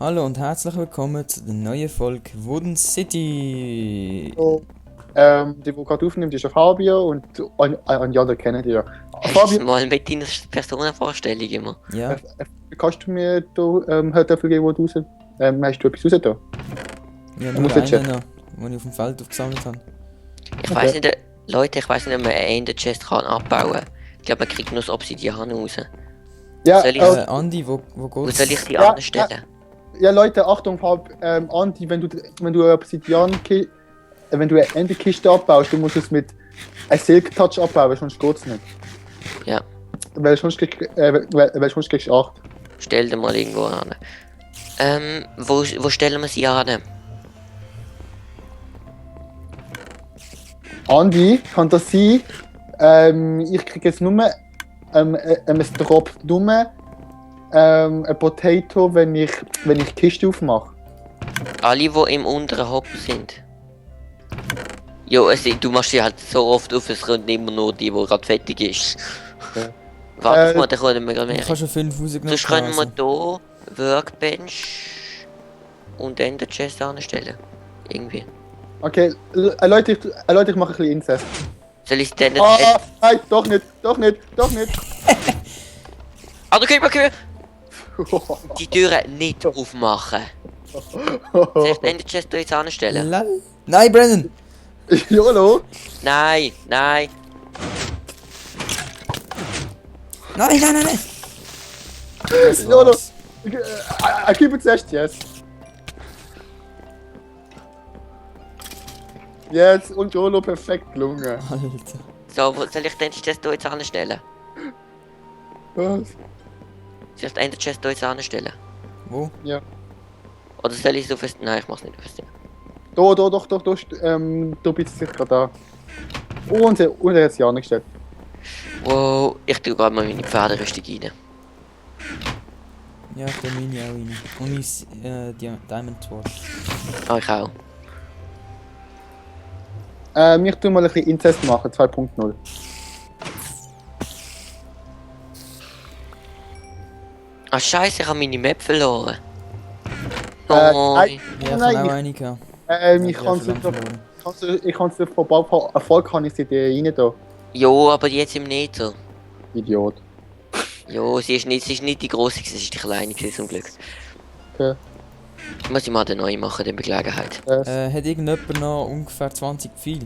Hallo und herzlich willkommen zu der neuen Folge Wooden City. So, die gerade aufnimmt, ist Fabio und Anja, den kennt ihr. Hast du Fabio, es mal mit deiner Personenvorstellung immer? Ja, kannst du mir da dafür geben, wo du raus... hast du etwas raus da? ja muss nur jetzt einen noch, den ich auf dem Feld aufgesammelt habe. Ich weiß nicht, Leute, ich weiß nicht, ob man einen Ender Chest kann abbauen. Ich glaube, man kriegt nur das Obsidian raus. Ja, Soll ich- Andi, wo Wo geht's? soll ich die Ja, anstellen? ja Leute, Achtung, Andi, wenn du eine wenn du eine Enderkiste abbaust, du musst es mit einem Silk Touch abbauen, sonst geht's nicht. Ja. Weil sonst kriegst du 8. Stell dir mal irgendwo an. Wo stellen wir sie an? Andi, kann das sein? Ich kriege jetzt nur es droppt nur ein Potato, wenn ich die Kiste aufmache. Alle, die im unteren Hop sind. Jo, du machst sie halt so oft auf, es kommt immer nur die gerade fertig ist. Ja. Warte mal, da können wir gerade Ich mehr. habe schon 5 rausgenommen. Sonst können wir also. hier Workbench und Ender Chest anstellen. Irgendwie. Okay, Leute, ich mache ein bisschen Inzest. Soll ich denn Nein, doch nicht. Ah, du kannst die Türen nicht aufmachen. Soll ich den Ender Chest hier jetzt anstellen? Lal. Nein, Brandon! YOLO! Nein. Nein! Das YOLO! war's. I keep it zuerst, yes. Yes, und YOLO perfekt gelungen. Alter. So, wo soll ich den Chest hier jetzt anstellen? Was? Soll ich den Ender Chest hier jetzt anstellen? Wo? Ja. Oder soll ich es auf das... Nein, ich mach's nicht auf das Ding. Du bist sich gerade da. Oh, und er hat sie angestellt. Wow, ich tue gerade mal meine Pferderüstung rein. Ja, ich tue meine auch rein. Und mein Diamond Sword. Ah, ich auch. Ich tu mal ein bisschen Inzest machen, 2.0. Ah, scheiße, ich habe meine Map verloren. Nein. Nein. Ja, ich Nein, habe auch eine gehabt. ich kann sie verloren. ich kann sie von Erfolg kann ich sie dir rein da. Jo, aber jetzt im Nether. Idiot. Jo, sie ist nicht die grosse, sie ist die kleine gewesen, zum Glück. Okay. Muss ich mal den neu machen, die Gelegenheit. Hat irgendjemand noch ungefähr 20 viel?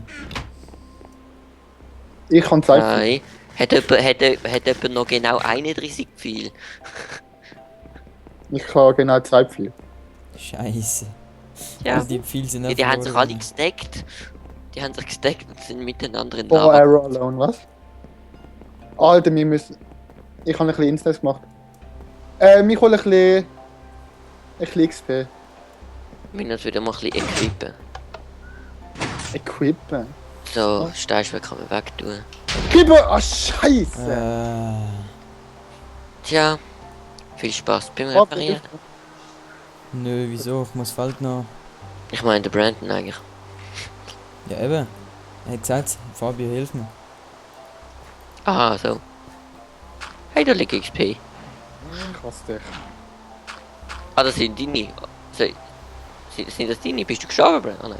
Ich kann zeigen. Nein. Hat jemand noch genau 31 viel? Ich kann genau 2 viel. Scheiße. Ja. Also die viel sind Die haben sich verloren. alle gesteckt. Die haben sich gesteckt und sind miteinander in Oh, Lava. Arrow alone, was? Alter, wir müssen. Ich habe ein bisschen Inzest gemacht. Ich hole ein bisschen XP. Wir müssen uns wieder mal ein bisschen equippen. Equippen. So, Steinschwerk kann man wegtun. Equippen! Ah, Scheiße! Tja, viel Spaß beim Warte, Reparieren. Nö, wieso? Ich muss Feld noch. Ich meine, der Brandon eigentlich. Ja, eben. Er hat gesagt, Fabio, hilf mir. Ah, so. Hey, da liegt XP. Krass dich. Ah, das sind deine. So, sind das deine? Bist du gestorben, Brandon? Ah, nein.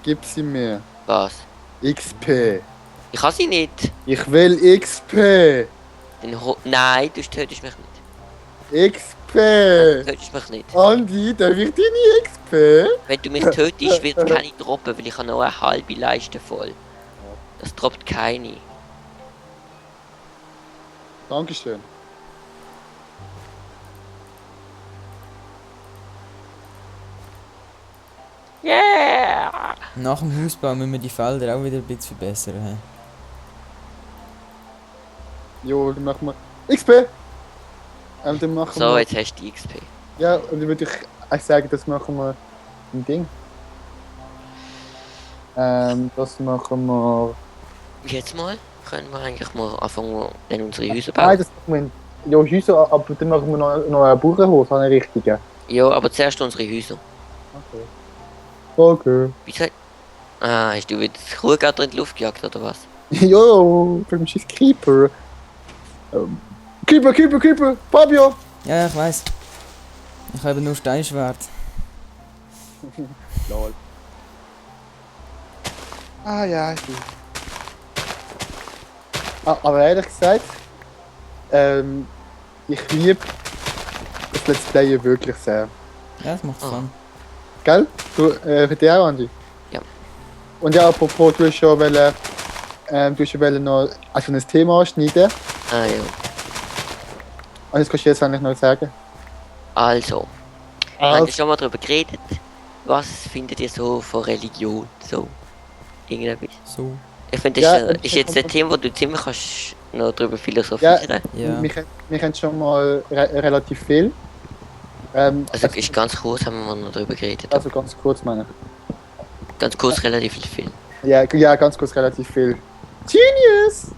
Gib sie mir. Was? XP. Ich kann sie nicht. Ich will XP. Nein, du tötest mich nicht. XP. Du tötest mich nicht. Andi, darf ich deine XP? Wenn du mich tötest, wird es keine droppen, weil ich habe noch eine halbe Leiste voll. Das droppt keine. Dankeschön. Yeah! Nach dem Hausbau müssen wir die Felder auch wieder ein bisschen verbessern. He? Jo, dann machen wir XP. Dann machen So, wir. jetzt hast du die XP. Ja, und dann würde ich auch sagen, das machen wir ein Ding. Das machen wir. Jetzt mal können wir eigentlich mal anfangen, dann unsere Häuser bauen. Nein, das machen wir. Ja, Häuser, aber dann machen wir noch einen Bauernhof, einen richtigen. Ja, aber zuerst unsere Häuser. Okay. Okay. Wieso? Ah, hast du wieder das Kuhgatter in die Luft gejagt, oder was? Jo, für mich ist Creeper. Creeper! Fabio! Ja, ich weiß. Ich habe nur Steinschwert. Lol. Ah ja, ich aber ehrlich gesagt, ich liebe das Let's Playen wirklich sehr. Ja, das macht Fun. Gell? Du, für dich auch, Andi? Ja. Und ja, apropos, du hast schon noch also ein Thema anschneiden. Ah ja. Und das kannst du jetzt eigentlich noch sagen. Also, haben wir Also, schon mal darüber geredet? Was findet ihr so von Religion? So, irgendetwas? So. Ich finde, Ja, das ist jetzt ein Thema, wo du ziemlich kannst noch darüber ja, philosophieren. Ja. wir kennen schon mal relativ viel. Also, ist ganz kurz haben wir mal noch darüber geredet. also ganz kurz, meine ich. Ganz kurz relativ viel. Ja, ganz kurz relativ viel. Genius!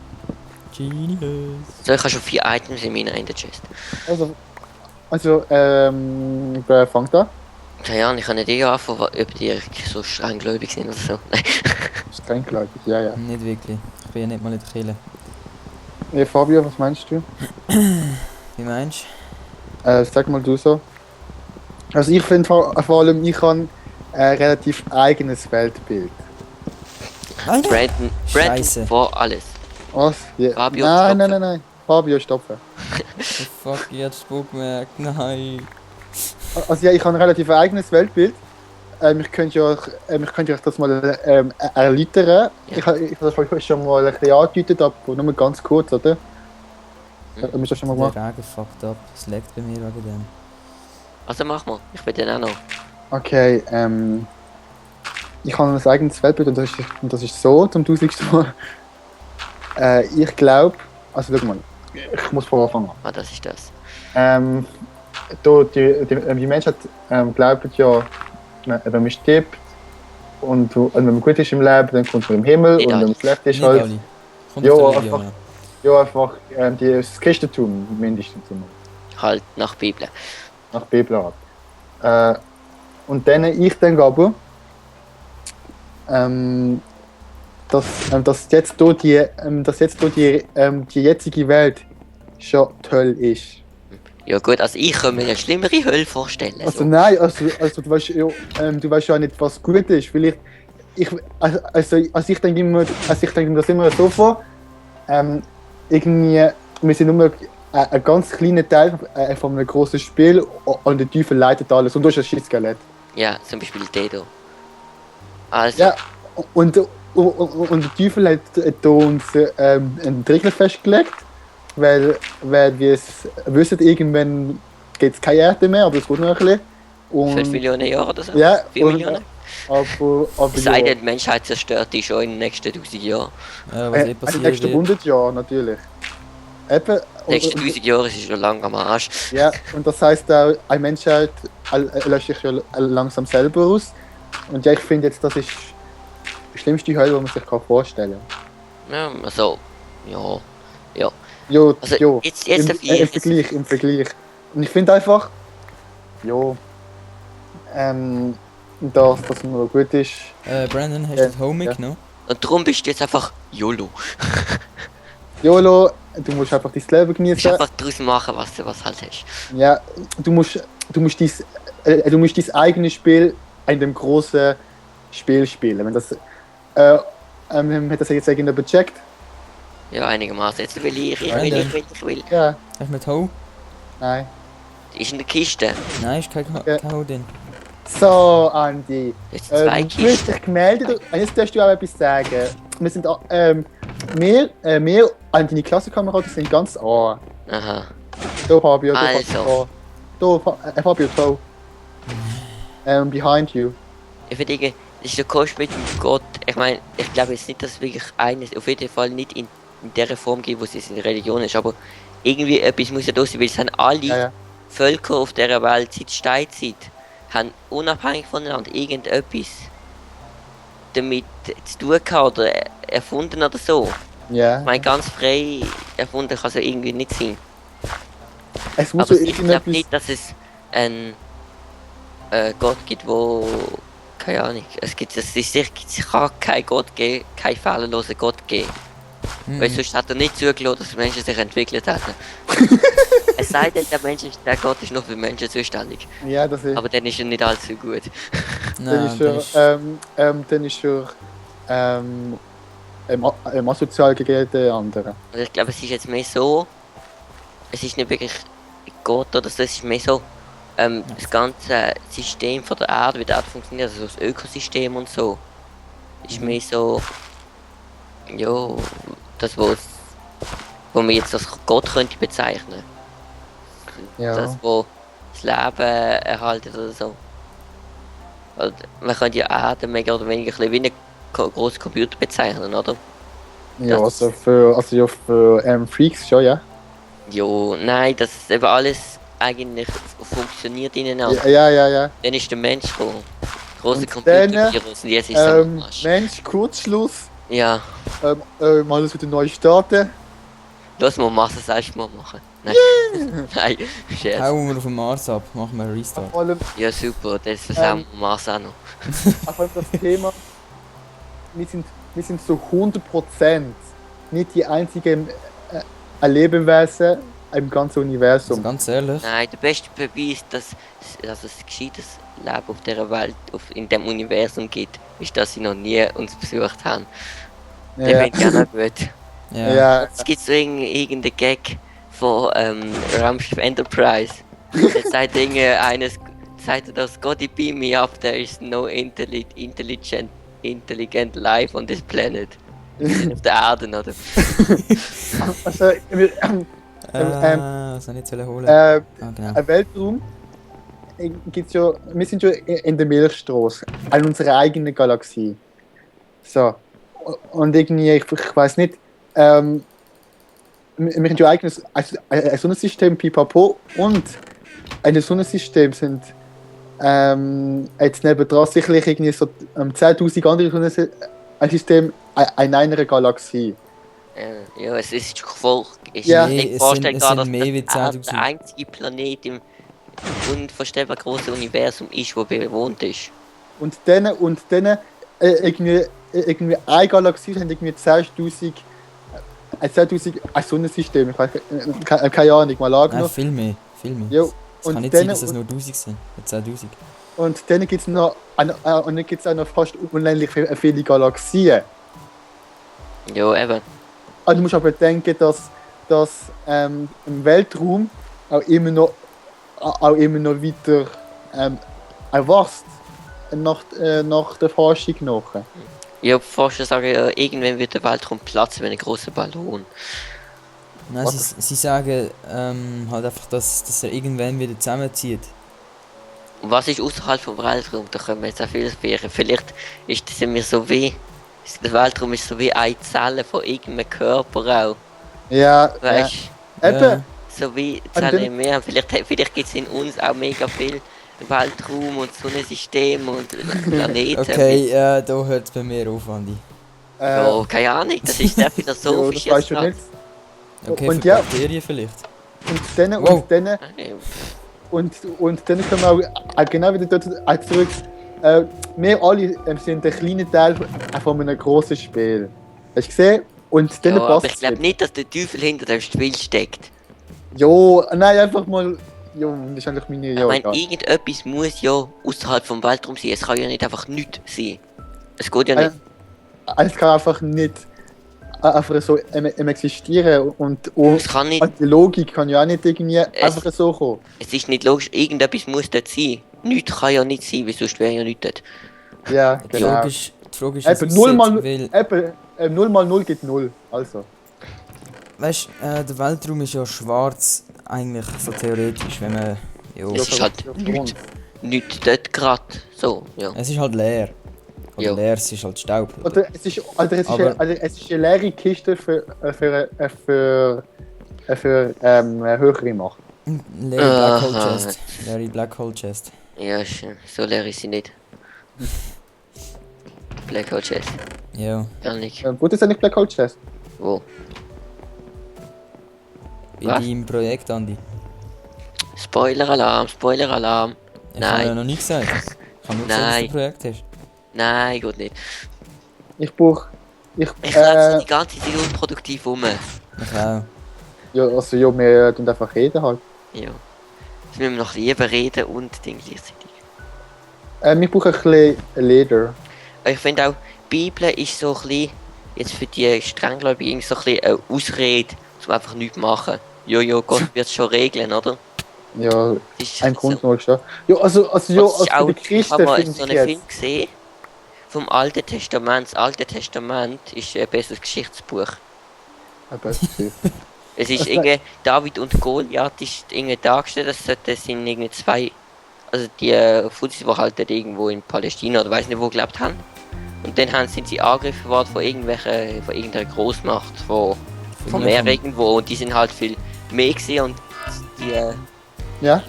Genius. So, ich habe schon 4 Items in meiner Chest. Wer fängt da? Keine Ahnung, ich kann nicht anfangen, ob die so strenggläubig sind oder so. Nein. Streng, glaube ich, ja. Nicht wirklich. Ich bin ja nicht mal in der Kirche. Ja, Fabio, was meinst du? Wie meinst Sag mal du so. Also ich finde vor allem, ich habe ein relativ eigenes Weltbild. du? Alter! Brandon Scheiße. vor alles. Was? Ja. Fabio, Nein. Fabio, stoppen. Oh fuck, jetzt Bookmark. Nein. Also ja, ich habe ein relativ eigenes Weltbild. Ich könnte euch das mal erläutern. Ja. Ich habe das euch schon mal ein bisschen angedeutet, aber nur ganz kurz, oder? Haben wir das schon mal Der gemacht? Regen fuckt ab. Es leckt bei mir wegen dem. Also mach mal, ich will den auch noch. Okay, ich habe ein eigenes Weltbild und das ist so, zum 1000. Mal. Ich glaube, also schau mal, ich muss von Anfang an. Ah, das ist das. Die Menschheit glaubt ja, wenn man stirbt und wenn man gut ist im Leben, dann kommt man im Himmel Nicht und wenn alle. man schlecht ist, Nicht halt. alle. Kommt Ja, auf die Religion einfach- an. Ja, einfach das Christentum mindestens immer, Halt nach Bibel. nach Bibelart. Und dann ich denke aber, dass jetzt die jetzige Welt schon toll ist. Ja gut, also ich kann mir eine schlimmere Hölle vorstellen. Also So. nein, also du weißt ja nicht, was gut ist. Vielleicht, ich denke mir das immer so vor. Irgendwie, wir sind nur ein ganz kleiner Teil von einem großen Spiel und der Teufel leitet alles und du hast ein Schießskelett. Ja, zum Beispiel Dedo. Also, Ja, und der Teufel hat da uns einen Regel festgelegt, weil wir es wissen, irgendwann gibt es keine Erde mehr, aber es geht noch ein bisschen. 5 Millionen Jahre oder so? Ja, 4 und- Millionen? aber Es sei denn, die Menschheit zerstört die schon in den nächsten 1000 Jahren. Was eh die passiert nächsten wird. 100 Jahre natürlich. Eben, Die nächsten 1000 Jahre ist schon lange am Arsch. ja, und das heisst auch, eine Menschheit löscht sich ja langsam selber aus. Und ja, ich finde jetzt, das ist die schlimmste Hölle, die man sich vorstellen kann. Ja, also, ja. Jo, Also, jo, jetzt im, darf ich im Vergleich. Und ich finde einfach, jo, dass nur gut ist. Brandon, hast du das Home ja. mitgenommen? Und darum bist du jetzt einfach YOLO. YOLO, du musst einfach dein Leben Du musst genießen. einfach daraus machen, was du halt hast. Ja, du musst dein eigenes Spiel in dem großen Spiel spielen. Wenn das, hat das jetzt irgendjemand gecheckt? Ja, einigermaßen. Jetzt will ich will. Ja, Hast du mit Home? nein. Die ist in der Kiste. Nein, ist kein Ja. Home drin. So, Andi. Jetzt 2 Du hast Kisten. dich gemeldet und jetzt darfst du auch etwas sagen. Wir sind, wir und deine Klassenkameraden sind ganz an. Aha. Da, Fabio, da, Also. Fabio, da. Behind you. Ich würde sagen, das ist der Kost mit dem Gott. Ich meine, ich glaube jetzt nicht, dass es wirklich eines, auf jeden Fall nicht in der Form gibt, wo es in der Religion ist, aber irgendwie etwas muss ja da sein, weil es haben alle Ja. Völker auf dieser Welt seit Steinzeit, haben unabhängig voneinander irgendetwas damit zu tun gehabt oder erfunden oder so. Ja. Ich meine, ganz frei erfunden kann es ja irgendwie nicht sein. Es muss Aber ja ich glaube irgendetwas. nicht, dass es einen Gott gibt, wo keine Ahnung, es kann keinen Gott geben, keinen fehlerlosen Gott geben. Weil sonst hat er nicht zugelassen, dass Menschen sich entwickelt hätten. Es sei denn, der Gott ist nur für Menschen zuständig. Ja, das ist. Aber dann ist er nicht allzu gut. Dann ist er asozial gegen den anderen. Also ich glaube, es ist jetzt mehr so, es ist nicht wirklich Gott oder so, es ist mehr so, das ganze System von der Erde, wie die Erde funktioniert, also das Ökosystem und so, ist mehr so, ja, das, wo man jetzt als Gott könnte bezeichnen. Ja. Das, wo das Leben erhaltet oder so. Also, man könnte ja Erde mehr oder weniger ein bisschen wie einen grossen Computer bezeichnen, oder? Ja, Das- also für Freaks schon, ja. Jo, nein, das ist eben alles eigentlich funktioniert ineinander. Ja. Dann ist der Mensch gekommen. Große Und Computervirus und jetzt ist es am Arsch. Mensch, Kurzschluss. Ja, Mal alles wieder neu starten. lass mal Masse selbst mal machen. Nein, nein, Scherz. Hauen wir auf den Mars ab, machen wir einen Restart. Vor allem, Ja, super, das versauen wir Mars auch noch. vor allem das Thema, wir sind so 100% nicht die einzigen Lebewesen im ganzen Also Universum. ganz ehrlich, Nein, der beste Beweis, dass es gescheites Leben auf dieser Welt, in dem Universum gibt, ist, dass sie noch nie uns besucht haben. Der Ja, wird ja noch gut. ja. ja. Es gibt so irgendeinen Gag von Raumschiff Enterprise. Der sagt sagt er das, God beam me up, there is no intelligent life on this planet. Auf der Erde, oder? Also, Was soll ich jetzt holen? Ah, genau. ein Weltraum gibt's ja, wir sind ja in der Milchstraße, in unserer eigenen Galaxie. So. Und irgendwie, ich weiß nicht, wir haben ja ein eigenes ein Sonnensystem, pipapo, und in dem Sonnensystem sind jetzt nebendran sicherlich irgendwie so 10.000 andere Sonnensysteme in einer Galaxie. Ja, es ist voll. Ich Ja. kann Nee, nicht es vorstellen, sind dass mehr wie das Erde 10.000. der einzige Planet im unvorstellbar großen Universum ist, wo bewohnt ist. Und dann irgendwie eine Galaxie haben irgendwie 10.000 ein Sonnensystem. Ich weiß, keine Ahnung, mal Nein, angenommen. viel mehr. Viel mehr. Jo, Es kann und nicht sein, dann- dass es nur 1000 sind. 10.000. Und dann gibt es noch, und dann gibt's auch noch fast unendlich viele Galaxien. Ja, eben. Also du musst aber bedenken, dass im Weltraum auch immer noch weiter erwachst nach der Forschung nach. Ja, die Forscher sagen ja, irgendwann wird der Weltraum platzen wie ein großer Ballon. Nein, sie sagen halt einfach, dass er irgendwann wieder zusammenzieht. Und was ist außerhalb vom Weltraum? Da können wir jetzt auch viel spüren. Vielleicht sind wir so wie. Der Weltraum ist so wie eine Zelle von irgendeinem Körper auch. Ja, Weißt ja. Eben, so wie dann- Zellen im Meer. Vielleicht gibt es in uns auch mega viel Weltraum und Sonnensystem und Planeten. Okay, da hört es bei mir auf, Andi. Ja, keine Ahnung, das ist sehr philosophisch das weißt jetzt du nicht. Okay, Und für ja. Bakterien vielleicht. Und dann, Wow. und dann können wir auch genau wieder dort zurück. Wir alle sind ein kleiner Teil von einem grossen Spiel. Hast du gesehen? Und dann Ja, aber passt ich glaube nicht, dass der Teufel hinter dem Spiel steckt. Jo, nein, einfach mal. Jo, das ist eigentlich meine. Ich Ja, meine, egal. irgendetwas muss ja außerhalb vom Weltraum sein. Es kann ja nicht einfach nichts sein. Es geht ja nicht. Es kann einfach nicht einfach so existieren und Es kann nicht. die Logik kann ja auch nicht irgendwie einfach so kommen. Es ist nicht logisch. Irgendetwas muss dort sein. Nichts kann ja nicht sein, weil sonst wäre ja nichts dort. Ja, Die genau. Frage ist, Eben, wie 0 es mal, aussieht, weil, eben, 0 mal 0 gibt 0. Also. weißt, der Weltraum ist ja schwarz, eigentlich so theoretisch, wenn man, jo, Es ist halt nichts dort gerade. So, ja. es ist halt leer. Oder Jo. leer, es ist halt Staub. Oder es ist, Aber- es ist eine leere Kiste für höhere Macht. Leere Black Hole Aha. Chest. Leere Black Hole Chest. Ja, so leer ist sie nicht. Black Hole Chest. Ja, Gar nicht. Wo ist eigentlich Black Hole Chest? Wo? bei Was? deinem Projekt, Andi. Spoiler-Alarm, Spoiler-Alarm. Ich habe Nein. ja noch nie gesagt. Ich habe nur gesagt, dass du Nein. ein Projekt hast. Nein, gut nicht. Ich brauche. Ich laufe die ganze Zeit unproduktiv rum. Ich auch. Ja, also ja, wir tun einfach reden halt. Ja. Jetzt müssen wir noch lieber reden und Ding gleichzeitig. Ich brauche ein bisschen Leder. Ich finde auch, die Bibel ist so ein bisschen, jetzt für die Strenggläubigen, so ein bisschen eine Ausrede, um einfach nichts zu machen. Jojo, Gott wird es schon regeln, oder? Ja, Das ist ein so. Grund noch schon. Ja, also ja, Das ist also auch, für die ich Christen habe mal finde so ich einen Film jetzt. gesehen vom Alten Testament. Das Alte Testament ist ein besseres Geschichtsbuch. Es ist Also, irgendwie David und Goliath ist irgendwie dargestellt, das sind irgendwie zwei, also die Fuzis, die halt dort irgendwo in Palästina oder weiß nicht wo gelebt haben. Und dann sind sie angegriffen worden von irgendeiner Großmacht, von Meer irgendwo, und die sind halt viel mehr gewesen, und die, ja,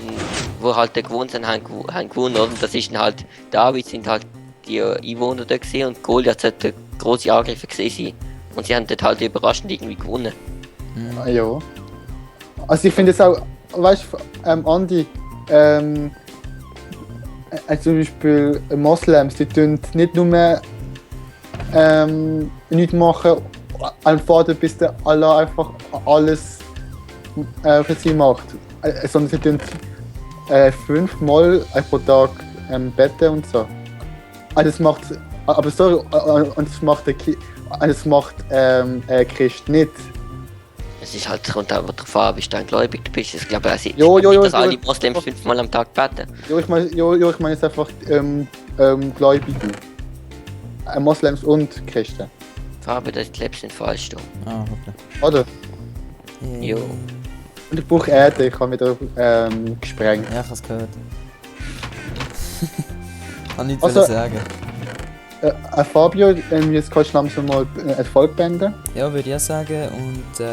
wo halt da gewohnt sind, haben gewonnen, oder? Und das ist dann halt, David sind halt die Einwohner da gesehen und Goliath sollte große Angriffe gesehen sein. Und sie haben dort halt überraschend irgendwie gewonnen. ja. Also ich finde es auch, weißt du, Andi, zum Beispiel Moslems, die tun nicht nur nichts machen, einfach bis der Allah einfach alles für sie macht. Sondern sie tun 5-mal pro Tag beten und so. Das macht, aber sorry, und das macht Christ nicht. Es ist halt, kommt einfach darauf an, wie du gläubig du bist. Ich glaube, es ist Jo, nicht, jo, jo, dass alle jo. Moslems 5-mal am Tag beten. Ja, ich meine jetzt einfach Gläubige. Moslems und Christen. Farbe, das Klebs sind falsch da. Ah, okay. Oder? Jo. Und ich brauche Erde, ich habe wieder gesprengt. Ja, ich habe es gehört. Kann nichts Also- sagen. Fabio, jetzt kannst du langsam mal ein Volk beenden. Ja, würde ich auch sagen. Und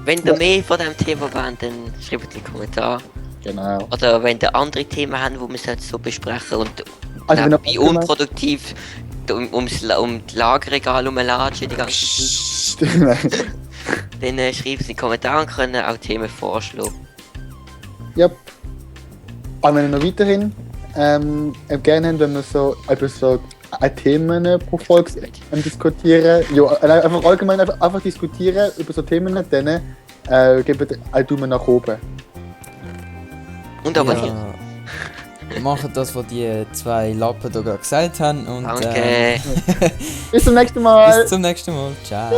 Wenn ihr mehr von diesem Thema wollt, dann schreibt es in die Kommentare. Genau. Oder wenn ihr andere Themen habt, die wir so besprechen und Also wenn wie ihr- unproduktiv um die Lagerregal rumlatschen die ganze Zeit, Stimmt. dann schreibt es in die Kommentare und können auch Themen vorschlagen. Ja. Aber wenn ihr noch weiterhin gerne habt, wenn wir so über so Themen pro Folge diskutieren, ja, einfach allgemein einfach diskutieren über so Themen, dann gebt einen Daumen nach oben. Und abonniert. ja, machen das, was die zwei Lappen da gerade gesagt haben. Und Danke. Bis zum nächsten Mal! bis zum nächsten Mal. Ciao.